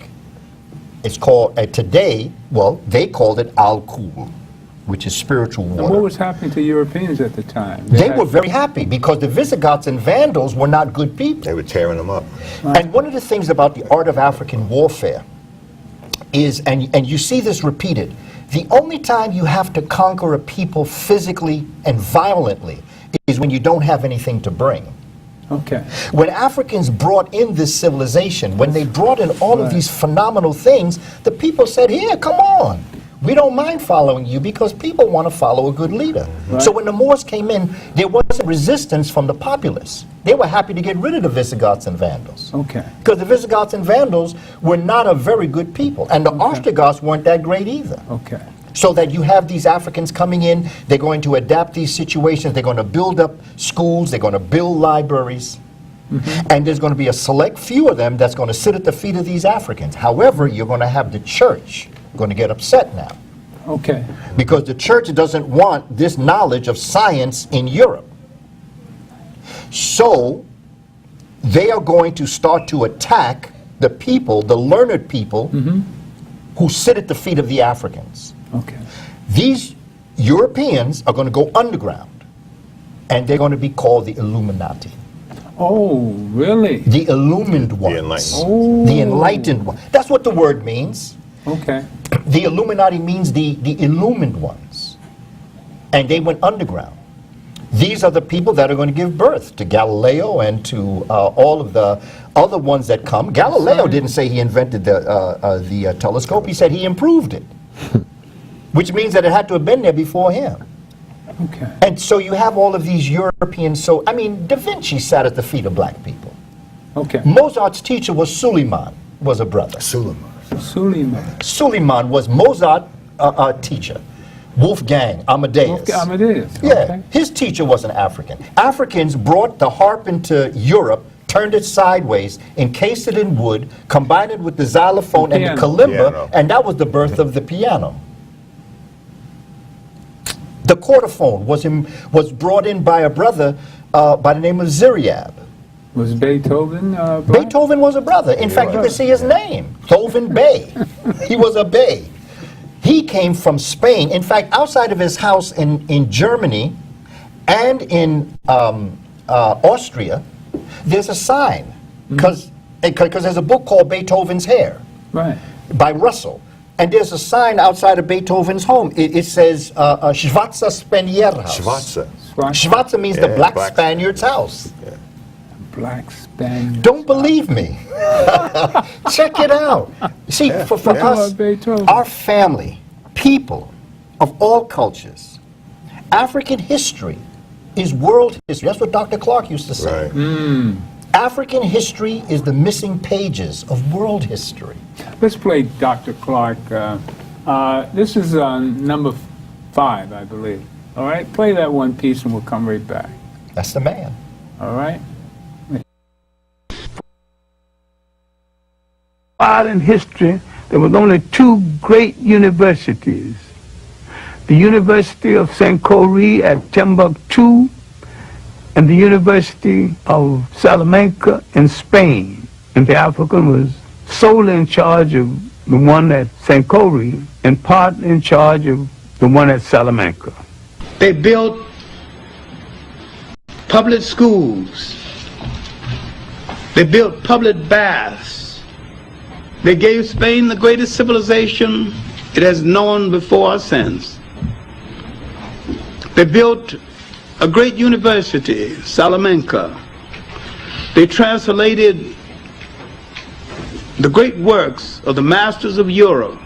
It's called, today, well, they called it al-Kul, which is spiritual water. And what was happening to Europeans at the time? They were very happy because the Visigoths and Vandals were not good people. They were tearing them up. And one of the things about the art of African warfare is, and you see this repeated, the only time you have to conquer a people physically and violently is when you don't have anything to bring. Okay. When Africans brought in this civilization, when they brought in all of these phenomenal things, the people said, here, come on. We don't mind following you because people want to follow a good leader. So when the Moors came in, there wasn't resistance from the populace. They were happy to get rid of the Visigoths and Vandals. Okay. Because the Visigoths and Vandals were not a very good people. And the Ostrogoths weren't that great either. Okay. So that you have these Africans coming in, they're going to adapt these situations, they're going to build up schools, they're going to build libraries. And there's going to be a select few of them that's going to sit at the feet of these Africans. However, you're going to have the church going to get upset now. Okay. Because the church doesn't want this knowledge of science in Europe. So they are going to start to attack the people, the learned people, who sit at the feet of the Africans. Okay. These Europeans are going to go underground, and they're going to be called the Illuminati. Oh, really? The illumined ones. The enlightened. Oh. The enlightened ones. That's what the word means. Okay. The Illuminati means the illumined ones. And they went underground. These are the people that are going to give birth to Galileo and to all of the other ones that come. Galileo didn't say he invented the telescope. He said he improved it. Which means that it had to have been there before him. Okay. And so you have all of these Europeans. So, I mean, Da Vinci sat at the feet of black people. Okay. Mozart's teacher was Suleiman, was a brother. Suleiman was Mozart's teacher. Wolfgang Amadeus. Amadeus. Yeah, Okay. his teacher was an African. Africans brought the harp into Europe, turned it sideways, encased it in wood, combined it with the xylophone and the kalimba, and that was the birth of the piano. The cordophone was brought in by a brother by the name of Ziryab. Was Beethoven black? Beethoven was a brother. In fact, you can see his name, Tovin Bey. He was a bey. He came from Spain. In fact, outside of his house in Germany and in Austria, there's a sign. Because there's a book called Beethoven's Hair by Russell. And there's a sign outside of Beethoven's home. It says Schwarzer Spaniardhaus. Schwarzer means the black Spaniard's house. Yeah. Black Spaniard. Don't believe me. Check it out. See, for us, our family, people of all cultures, African history is world history. That's what Dr. Clark used to say. African history is the missing pages of world history. Let's play Dr. Clark. This is number 5, I believe. All right, play that one piece and we'll come right back. That's the man. All right. In history, there was only 2 great universities. The University of Sankore at Timbuktu and the University of Salamanca in Spain. And the African was solely in charge of the one at Sankore and part in charge of the one at Salamanca. They built public schools. They built public baths. They gave Spain the greatest civilization it has known before or since. They built a great university, Salamanca. They translated the great works of the masters of Europe,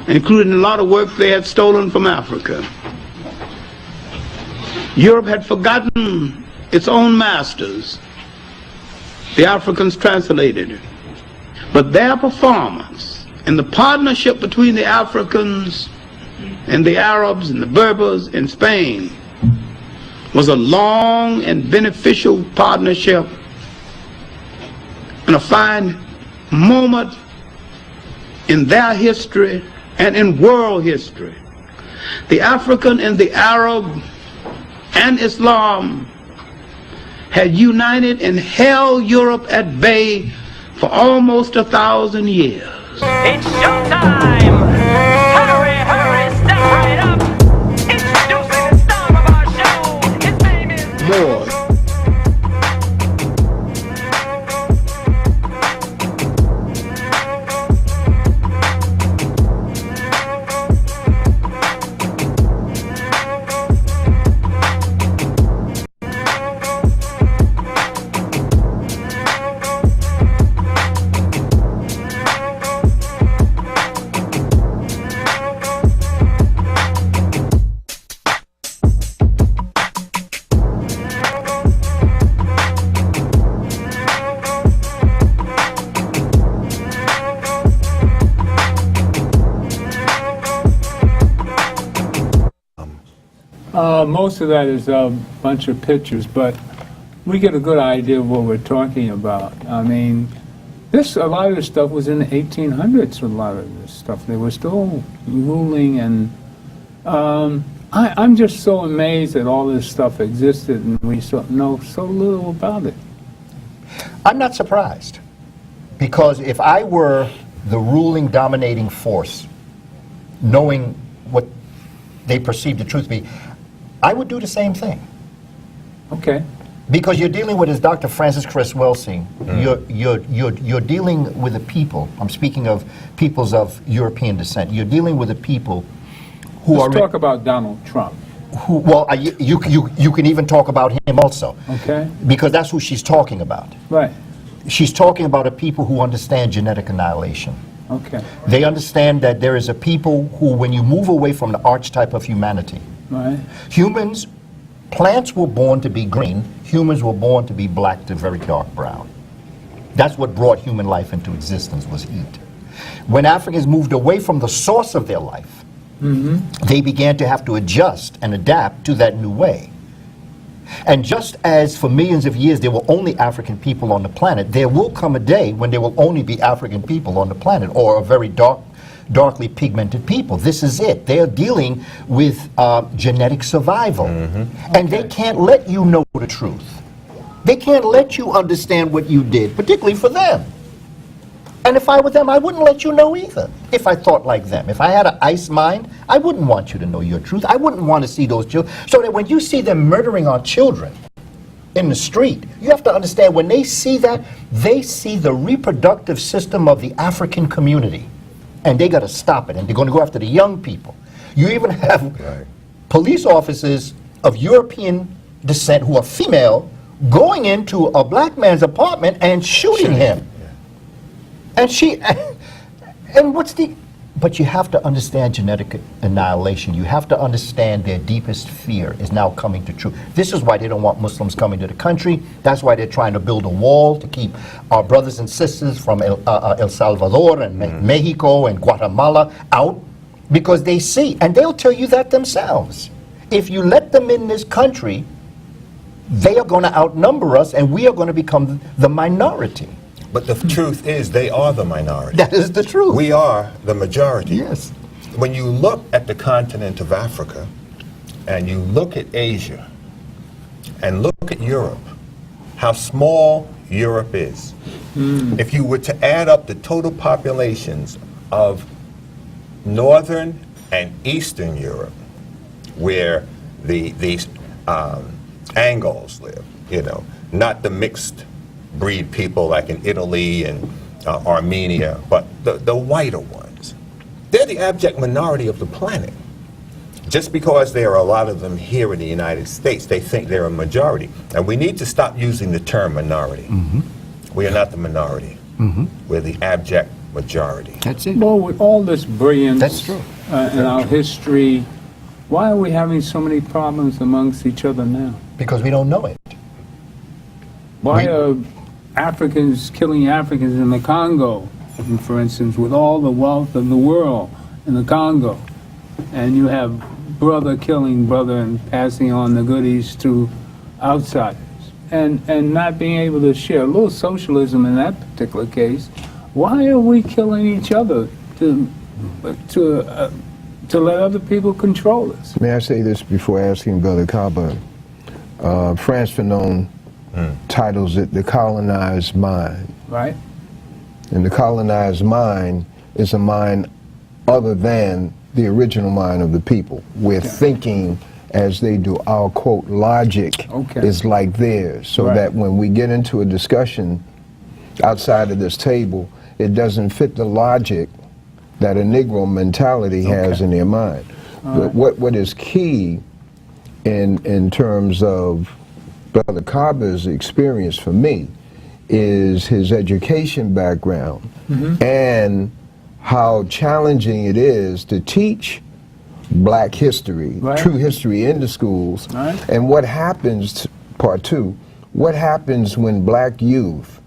including a lot of works they had stolen from Africa. Europe had forgotten its own masters. The Africans translated it. But their performance and the partnership between the Africans and the Arabs and the Berbers in Spain was a long and beneficial partnership and a fine moment in their history and in world history. The African and the Arab and Islam had united and held Europe at bay for almost 1,000 years. It's showtime! Hurry, hurry, step right up! Introducing the star of our show! His name is Lord. Most of that is a bunch of pictures, but we get a good idea of what we're talking about. I mean, a lot of this stuff was in the 1800s, a lot of this stuff. They were still ruling, and I'm just so amazed that all this stuff existed and we know so little about it. I'm not surprised, because if I were the ruling, dominating force, knowing what they perceive the truth to be, I would do the same thing. Okay. Because you're dealing with, as Dr. Francis Cresswell saying, you're dealing with a people. I'm speaking of peoples of European descent. You're dealing with a people who Let's talk about Donald Trump. You can even talk about him also. Okay. Because that's who she's talking about. Right. She's talking about a people who understand genetic annihilation. Okay. They understand that there is a people who, when you move away from the archetype of humanity, right. Humans, plants were born to be green, humans were born to be black to very dark brown. That's what brought human life into existence, was heat. When Africans moved away from the source of their life, they began to have to adjust and adapt to that new way. And just as for millions of years there were only African people on the planet, there will come a day when there will only be African people on the planet, or a very darkly pigmented people. This is it. They're dealing with genetic survival. And they can't let you know the truth. They can't let you understand what you did, particularly for them. And if I were them, I wouldn't let you know either, if I thought like them. If I had an ice mind, I wouldn't want you to know your truth. I wouldn't want to see those children. So that when you see them murdering our children in the street, you have to understand, when they see that, they see the reproductive system of the African community. And they got to stop it, and they're going to go after the young people. You even have police officers of European descent who are female going into a black man's apartment and shooting him. And but you have to understand genetic annihilation. You have to understand their deepest fear is now coming to truth. This is why they don't want Muslims coming to the country. That's why they're trying to build a wall to keep our brothers and sisters from El Salvador and Mexico and Guatemala out, because they see, and they'll tell you that themselves. If you let them in this country, they are going to outnumber us, and we are going to become the minority. But the truth is, they are the minority. That is the truth. We are the majority. Yes. When you look at the continent of Africa, and you look at Asia, and look at Europe, how small Europe is. If you were to add up the total populations of Northern and Eastern Europe, where these Angles live, you know, not the mixed breed people like in Italy and Armenia, but the whiter ones. They're the abject minority of the planet. just because there are a lot of them here in the United States, they think they're a majority. And we need to stop using the term minority. We are not the minority. We're the abject majority. That's it. Well, with all this brilliance That's true. In our history, why are we having so many problems amongst each other now? Because we don't know it. Why are Africans killing Africans in the Congo, for instance, with all the wealth of the world in the Congo? And you have brother killing brother and passing on the goodies to outsiders. And not being able to share a little socialism in that particular case. Why are we killing each other to let other people control us? May I say this before asking Brother Kaba? Frantz Fanon titles it The Colonized Mind. Right. And the colonized mind is a mind other than the original mind of the people. We're thinking as they do. Our, quote, logic is like theirs. So that when we get into a discussion outside of this table, it doesn't fit the logic that a Negro mentality has in their mind. But what is key in terms of Brother Kaba's experience for me is his education background and how challenging it is to teach black history, true history in the schools, and what happens, part two, what happens when black youth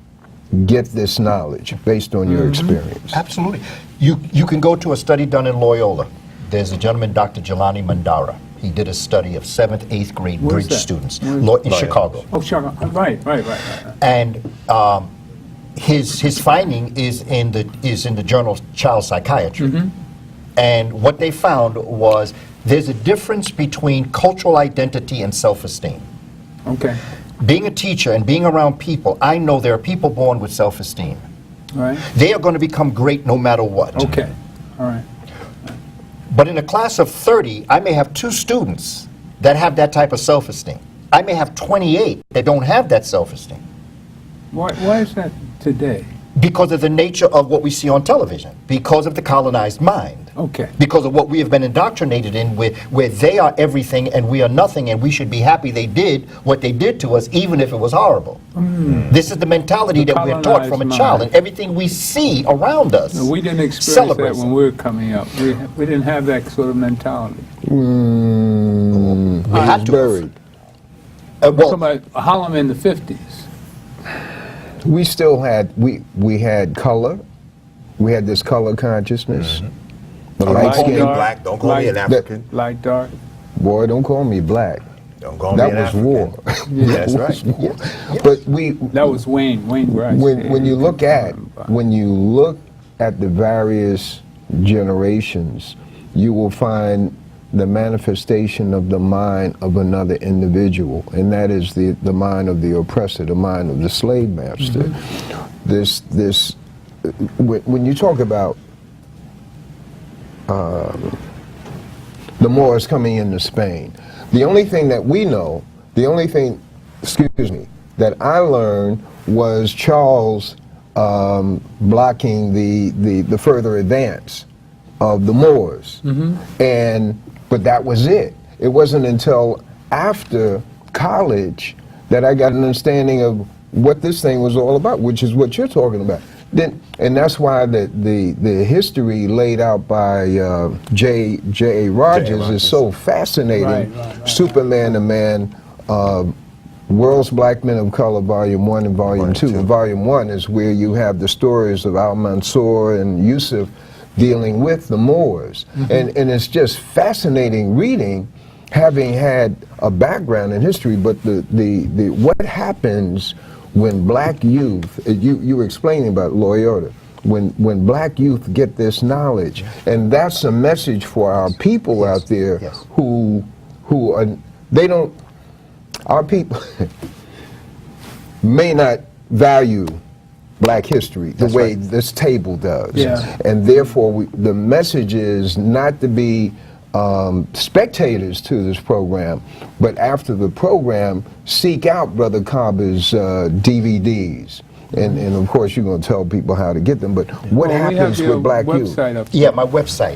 get this knowledge based on your experience? Absolutely. You can go to a study done in Loyola. There's a gentleman, Dr. Jelani Mandara. He did a study of 7th, 8th grade bridge students in Chicago. Oh, Chicago. Right. And his finding is in the journal Child Psychiatry. And what they found was there's a difference between cultural identity and self-esteem. Okay. Being a teacher and being around people, I know there are people born with self-esteem. Right. They are going to become great no matter what. Okay. All right. But in a class of 30, I may have 2 students that have that type of self-esteem. I may have 28 that don't have that self-esteem. Why is that today? Because of the nature of what we see on television, because of the colonized mind. Okay. Because of what we have been indoctrinated in, where they are everything and we are nothing, and we should be happy they did what they did to us, even if it was horrible. This is the mentality that we're taught from a child, and everything we see around us. No, we didn't experience that when we were coming up. We didn't have that sort of mentality. We had to. Buried. Well, about Harlem in the 50s. We still had, we had color. We had this color consciousness. The light skin. Black, don't call me an African. Light, dark. Boy, don't call me black. Don't call me that an was African. war. That's That right. was war. But that was Wayne Rice. When you look at the various generations, you will find the manifestation of the mind of another individual, and that is the mind of the oppressor, the mind of the slave master. When you talk about the Moors coming into Spain, the only thing that we know, that I learned was Charles blocking the further advance of the Moors, but that was it. It wasn't until after college that I got an understanding of what this thing was all about, which is what you're talking about. And that's why the history laid out by J.A. Rogers is so fascinating. Superman and Man, World's Black Men of Color, Volume 1 and Volume 2. And Volume 1 is where you have the stories of Al-Mansur and Yusuf dealing with the Moors. And it's just fascinating reading, having had a background in history, but what happens when black youth, you were explaining about Loyola, when black youth get this knowledge, and that's a message for our people out there who are, our people may not value black history the way this table does. And therefore the message is not to be spectators to this program, but after the program, seek out Brother Kaba's DVDs. And of course, you're going to tell people how to get them, but what happens with black youth? Yeah, my website.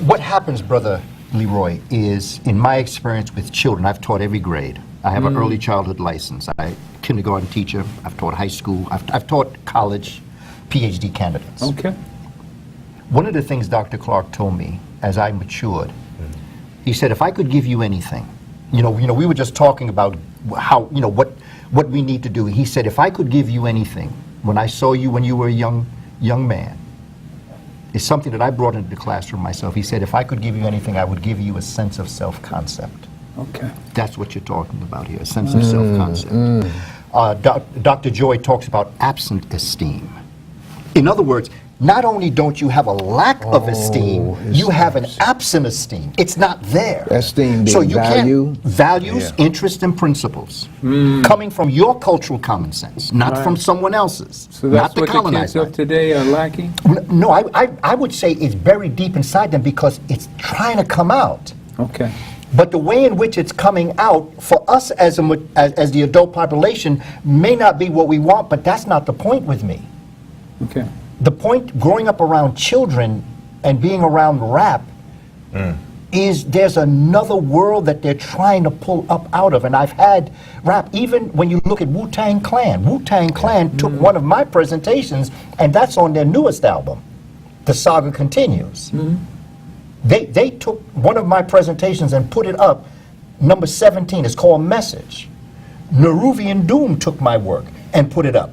What happens, Brother Leroy, is in my experience with children, I've taught every grade. I have an early childhood license. I'm a kindergarten teacher. I've taught high school. I've taught college, PhD candidates. Okay. One of the things Dr. Clark told me as I matured, he said, if I could give you anything, we were just talking about how, what we need to do. He said, if I could give you anything, when I saw you when you were a young man, it's something that I brought into the classroom myself. He said, if I could give you anything, I would give you a sense of self-concept. Okay. That's what you're talking about here, a sense of self-concept. Dr. Joy talks about absent esteem. In other words, not only don't you have a lack of esteem, you have an absent esteem. It's not there. Esteem being so you value. Values, interests, and principles coming from your cultural common sense, not from someone else's. So that's not the what the kids colonizer. of today are lacking? No, I would say it's buried deep inside them because it's trying to come out. Okay. But the way in which it's coming out for us as the adult population may not be what we want, but that's not the point with me. Okay. The point growing up around children and being around rap is there's another world that they're trying to pull up out of. And I've had rap, even when you look at Wu-Tang Clan. Wu-Tang Clan took one of my presentations, and that's on their newest album, The Saga Continues. They took one of my presentations and put it up, number 17. It's called Message. Neruvian Doom took my work and put it up.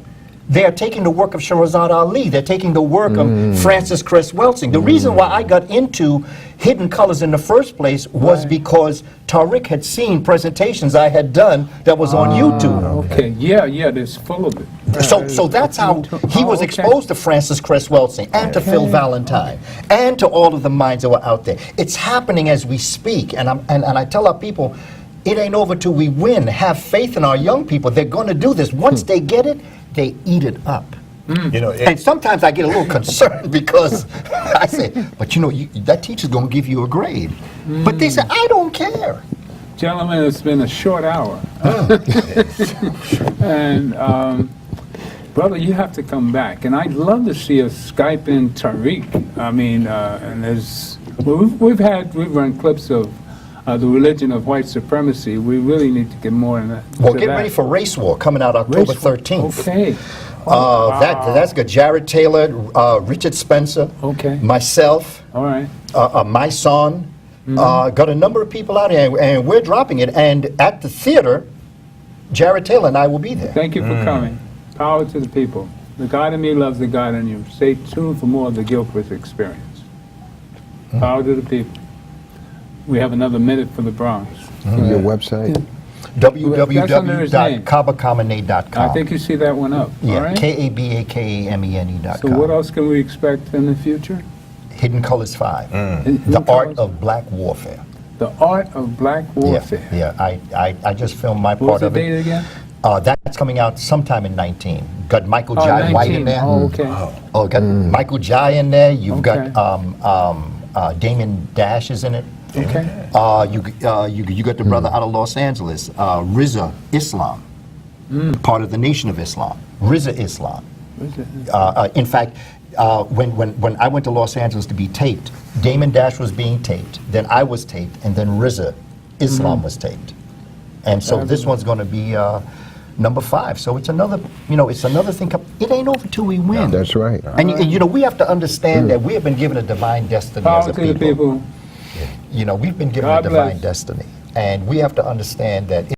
They are taking the work of Shahrazad Ali. They're taking the work of Francis Cress Welsing. The reason why I got into Hidden Colors in the first place was because Tariq had seen presentations I had done that was on YouTube. Okay, yeah, there's full of it. So that's how he was exposed to Francis Cress Welsing and to Phil Valentine and to all of the minds that were out there. It's happening as we speak, and I tell our people, it ain't over till we win. Have faith in our young people. They're going to do this. Once they get it, they eat it up. And sometimes I get a little concerned because I say, but that teacher's going to give you a grade. But they say, I don't care. Gentlemen, it's been a short hour. And, brother, you have to come back. And I'd love to see us Skype in Tariq. I mean, and there's, we've run clips of the religion of white supremacy. We really need to get more in that. Well, get ready for Race War coming out October 13th. Okay. That's got Jared Taylor, Richard Spencer, myself, my son. Got a number of people out here, and we're dropping it. And at the theater, Jared Taylor and I will be there. Thank you for coming. Power to the people. The God in me loves the God in you. Stay tuned for more of the Gilchrist experience. Power to the people. We have another minute for the Bronx. Your website? www.kabakamenet.com. I think you see that one up. Yeah, all right? KABAKAMENE.com. So what else can we expect in the future? Hidden Colors 5. The Art of Black Warfare. The Art of Black Warfare. Yeah, I just filmed my What was part the of it. date again? That's coming out sometime in 19. Got Michael Jai 19. White in there. Oh, okay. Got Michael Jai in there. You've got Damon Dash is in it. Okay. You got the brother out of Los Angeles, Riza Islam, part of the Nation of Islam. Riza Islam. In fact, when I went to Los Angeles to be taped, Damon Dash was being taped, then I was taped, and then Riza Islam was taped. And so this one's going to be number 5. So it's another, it's another thing. It ain't over till we win. That's right. And we have to understand that we have been given a divine destiny as a people. We've been given a divine destiny, and we have to understand that